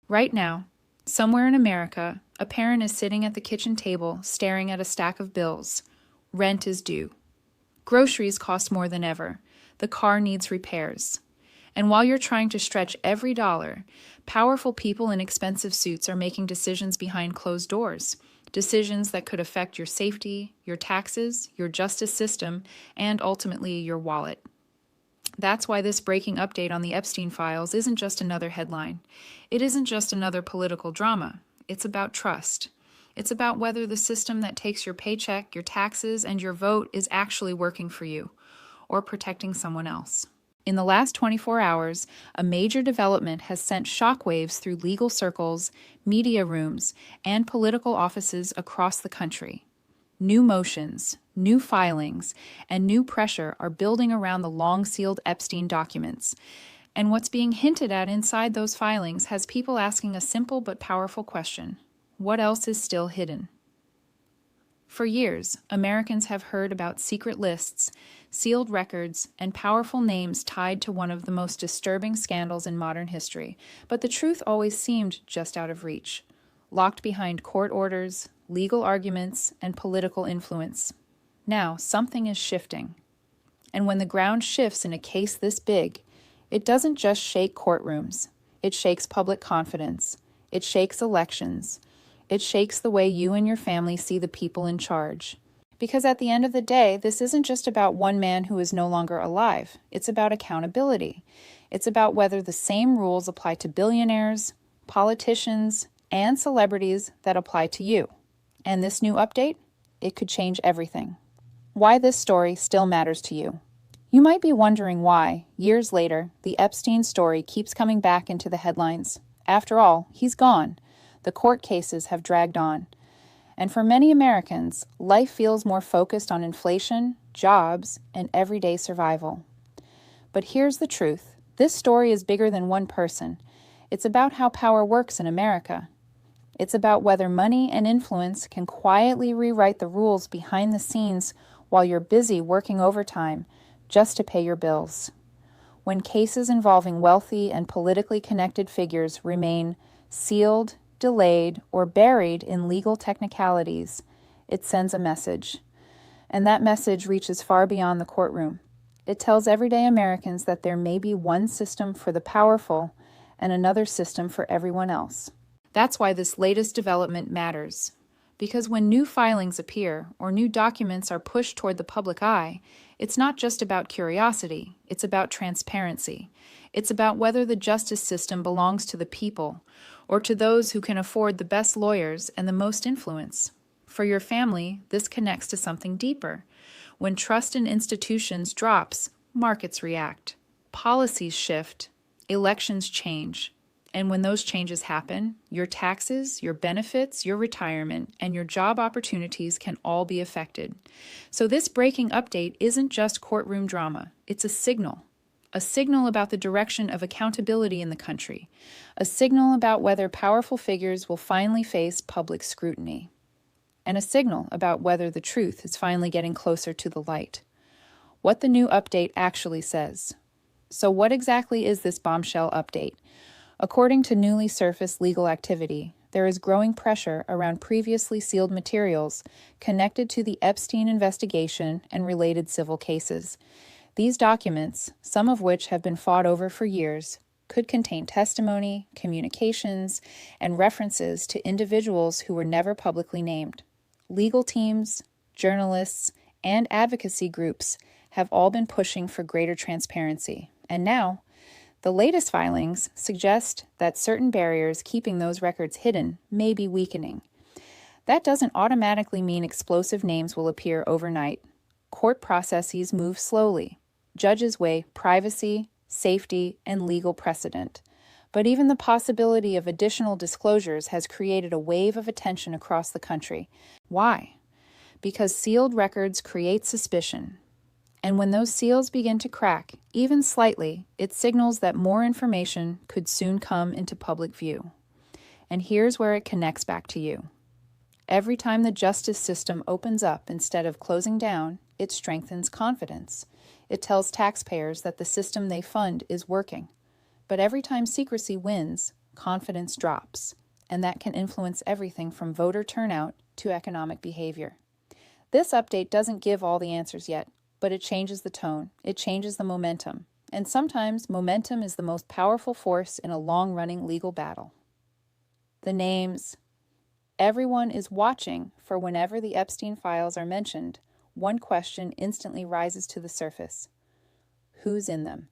Right now, somewhere in America, a parent is sitting at the kitchen table staring at a stack of bills. Rent is due. Groceries cost more than ever. The car needs repairs. And while you're trying to stretch every dollar, powerful people in expensive suits are making decisions behind closed doors. Decisions that could affect your safety, your taxes, your justice system, and ultimately your wallet. That's why this breaking update on the Epstein files isn't just another headline. It isn't just another political drama. It's about trust. It's about whether the system that takes your paycheck, your taxes, and your vote is actually working for you or protecting someone else. In the last 24 hours, a major development has sent shockwaves through legal circles, media rooms, and political offices across the country. New motions, new filings, and new pressure are building around the long-sealed Epstein documents. And what's being hinted at inside those filings has people asking a simple but powerful question: what else is still hidden? For years, Americans have heard about secret lists, sealed records, and powerful names tied to one of the most disturbing scandals in modern history, but the truth always seemed just out of reach, locked behind court orders, legal arguments, and political influence. Now, something is shifting. And when the ground shifts in a case this big, it doesn't just shake courtrooms. It shakes public confidence. It shakes elections. It shakes the way you and your family see the people in charge. Because at the end of the day, this isn't just about one man who is no longer alive. It's about accountability. It's about whether the same rules apply to billionaires, politicians, and celebrities that apply to you. And this new update, it could change everything. Why this story still matters to you. You might be wondering why, years later, the Epstein story keeps coming back into the headlines. After all, he's gone. The court cases have dragged on. And for many Americans, life feels more focused on inflation, jobs, and everyday survival. But here's the truth. This story is bigger than one person. It's about how power works in America. It's about whether money and influence can quietly rewrite the rules behind the scenes while you're busy working overtime just to pay your bills. When cases involving wealthy and politically connected figures remain sealed, delayed, or buried in legal technicalities, it sends a message. And that message reaches far beyond the courtroom. It tells everyday Americans that there may be one system for the powerful and another system for everyone else. That's why this latest development matters. Because when new filings appear or new documents are pushed toward the public eye, it's not just about curiosity, it's about transparency. It's about whether the justice system belongs to the people or to those who can afford the best lawyers and the most influence. For your family, this connects to something deeper. When trust in institutions drops, markets react, policies shift, elections change. And when those changes happen, your taxes, your benefits, your retirement, and your job opportunities can all be affected. So this breaking update isn't just courtroom drama. It's a signal about the direction of accountability in the country, a signal about whether powerful figures will finally face public scrutiny, and a signal about whether the truth is finally getting closer to the light. What the new update actually says. So what exactly is this bombshell update? According to newly surfaced legal activity, there is growing pressure around previously sealed materials connected to the Epstein investigation and related civil cases. These documents, some of which have been fought over for years, could contain testimony, communications, and references to individuals who were never publicly named. Legal teams, journalists, and advocacy groups have all been pushing for greater transparency. And now, the latest filings suggest that certain barriers keeping those records hidden may be weakening. That doesn't automatically mean explosive names will appear overnight. Court processes move slowly. Judges weigh privacy, safety, and legal precedent. But even the possibility of additional disclosures has created a wave of attention across the country. Why? Because sealed records create suspicion. And when those seals begin to crack, even slightly, it signals that more information could soon come into public view. And here's where it connects back to you. Every time the justice system opens up instead of closing down, it strengthens confidence. It tells taxpayers that the system they fund is working. But every time secrecy wins, confidence drops, and that can influence everything from voter turnout to economic behavior. This update doesn't give all the answers yet, but it changes the tone, it changes the momentum, and sometimes momentum is the most powerful force in a long-running legal battle. The names. Everyone is watching for whenever the Epstein files are mentioned, one question instantly rises to the surface. Who's in them?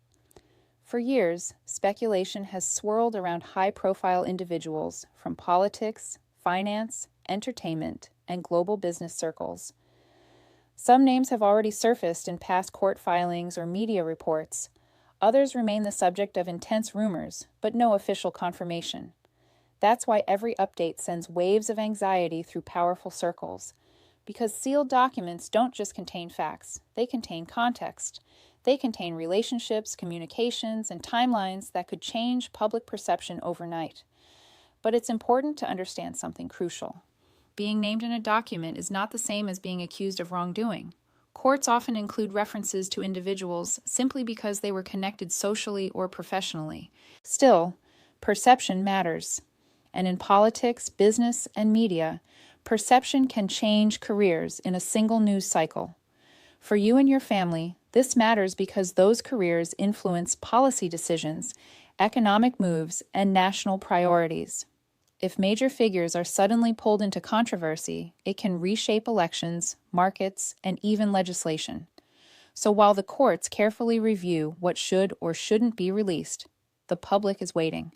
For years, speculation has swirled around high-profile individuals from politics, finance, entertainment, and global business circles. Some names have already surfaced in past court filings or media reports. Others remain the subject of intense rumors, but no official confirmation. That's why every update sends waves of anxiety through powerful circles. Because sealed documents don't just contain facts, they contain context. They contain relationships, communications, and timelines that could change public perception overnight. But it's important to understand something crucial. Being named in a document is not the same as being accused of wrongdoing. Courts often include references to individuals simply because they were connected socially or professionally. Still, perception matters. And in politics, business, and media, perception can change careers in a single news cycle. For you and your family, this matters because those careers influence policy decisions, economic moves, and national priorities. If major figures are suddenly pulled into controversy, it can reshape elections, markets, and even legislation. So while the courts carefully review what should or shouldn't be released, the public is waiting,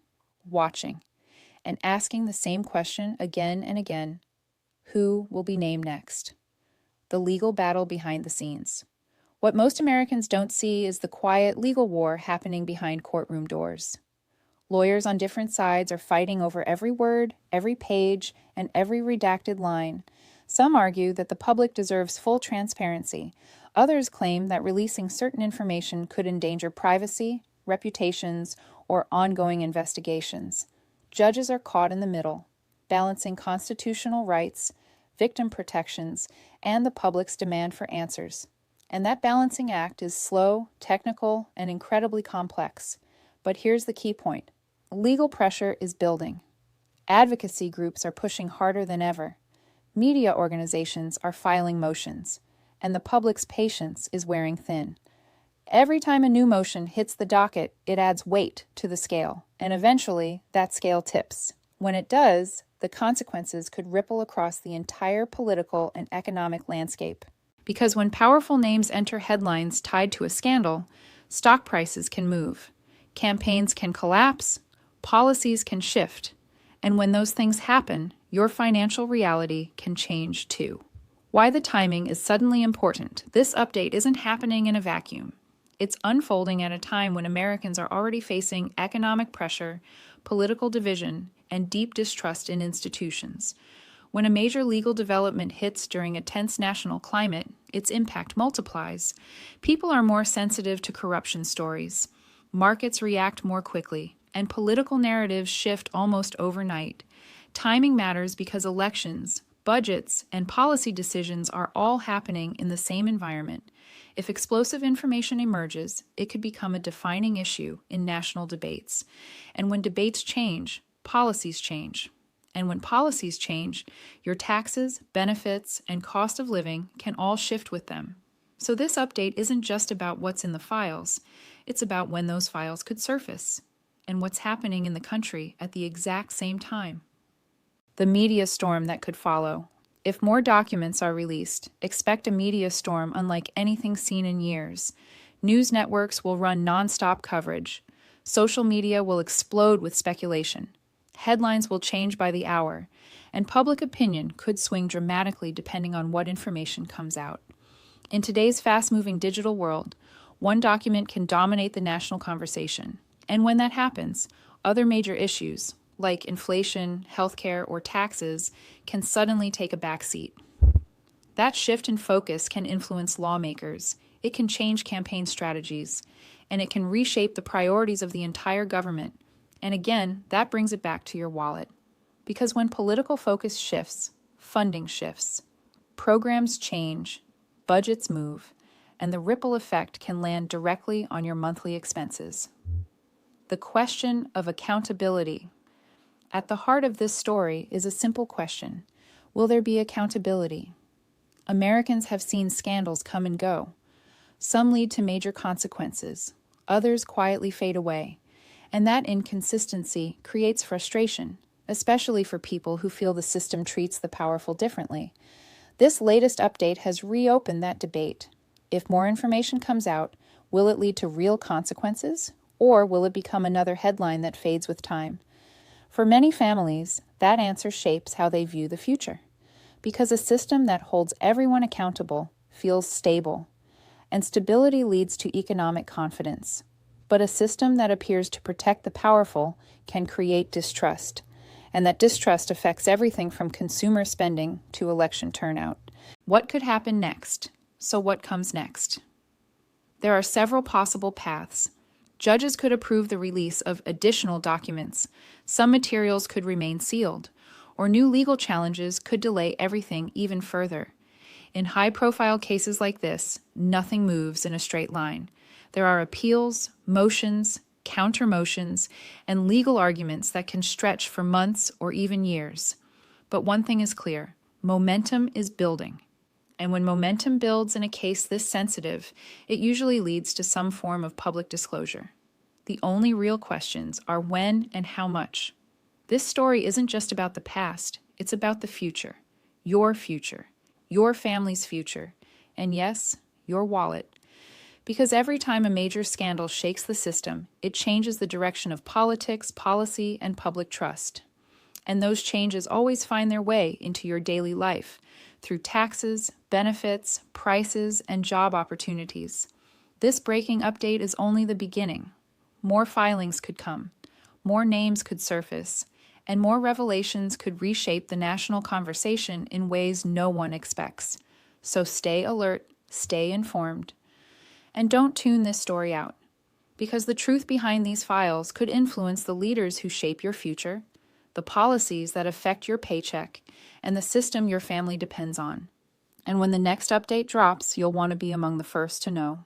watching, and asking the same question again and again: who will be named next? The legal battle behind the scenes. What most Americans don't see is the quiet legal war happening behind courtroom doors. Lawyers on different sides are fighting over every word, every page, and every redacted line. Some argue that the public deserves full transparency. Others claim that releasing certain information could endanger privacy, reputations, or ongoing investigations. Judges are caught in the middle, balancing constitutional rights, victim protections, and the public's demand for answers. And that balancing act is slow, technical, and incredibly complex. But here's the key point. Legal pressure is building. Advocacy groups are pushing harder than ever. Media organizations are filing motions, and the public's patience is wearing thin. Every time a new motion hits the docket, it adds weight to the scale, and eventually that scale tips. When it does, the consequences could ripple across the entire political and economic landscape. Because when powerful names enter headlines tied to a scandal, stock prices can move, campaigns can collapse, policies can shift, and when those things happen, your financial reality can change too. Why the timing is suddenly important. This update isn't happening in a vacuum. It's unfolding at a time when Americans are already facing economic pressure, political division, and deep distrust in institutions. When a major legal development hits during a tense national climate, its impact multiplies. People are more sensitive to corruption stories. Markets react more quickly, and political narratives shift almost overnight. Timing matters because elections, budgets, and policy decisions are all happening in the same environment. If explosive information emerges, it could become a defining issue in national debates. And when debates change, policies change. And when policies change, your taxes, benefits, and cost of living can all shift with them. So this update isn't just about what's in the files, it's about when those files could surface, and what's happening in the country at the exact same time. The media storm that could follow. If more documents are released, expect a media storm unlike anything seen in years. News networks will run nonstop coverage. Social media will explode with speculation. Headlines will change by the hour, and public opinion could swing dramatically depending on what information comes out. In today's fast-moving digital world, one document can dominate the national conversation. And when that happens, other major issues, like inflation, healthcare, or taxes, can suddenly take a backseat. That shift in focus can influence lawmakers, it can change campaign strategies, and it can reshape the priorities of the entire government. And again, that brings it back to your wallet. Because when political focus shifts, funding shifts, programs change, budgets move, and the ripple effect can land directly on your monthly expenses. The question of accountability. At the heart of this story is a simple question: will there be accountability? Americans have seen scandals come and go. Some lead to major consequences, others quietly fade away, and that inconsistency creates frustration, especially for people who feel the system treats the powerful differently. This latest update has reopened that debate. If more information comes out, will it lead to real consequences, or will it become another headline that fades with time? For many families, that answer shapes how they view the future, because a system that holds everyone accountable feels stable, and stability leads to economic confidence. But a system that appears to protect the powerful can create distrust, and that distrust affects everything from consumer spending to election turnout. What could happen next? So what comes next? There are several possible paths. Judges could approve the release of additional documents. Some materials could remain sealed, or new legal challenges could delay everything even further. In high-profile cases like this, nothing moves in a straight line. There are appeals, motions, counter-motions, and legal arguments that can stretch for months or even years. But one thing is clear: momentum is building. And when momentum builds in a case this sensitive, it usually leads to some form of public disclosure. The only real questions are when and how much. This story isn't just about the past, it's about the future, your family's future, and yes, your wallet. Because every time a major scandal shakes the system, it changes the direction of politics, policy, and public trust. And those changes always find their way into your daily life, through taxes, benefits, prices, and job opportunities. This breaking update is only the beginning. More filings could come, more names could surface, and more revelations could reshape the national conversation in ways no one expects. So stay alert, stay informed, and don't tune this story out, because the truth behind these files could influence the leaders who shape your future, the policies that affect your paycheck, and the system your family depends on. And when the next update drops, you'll want to be among the first to know.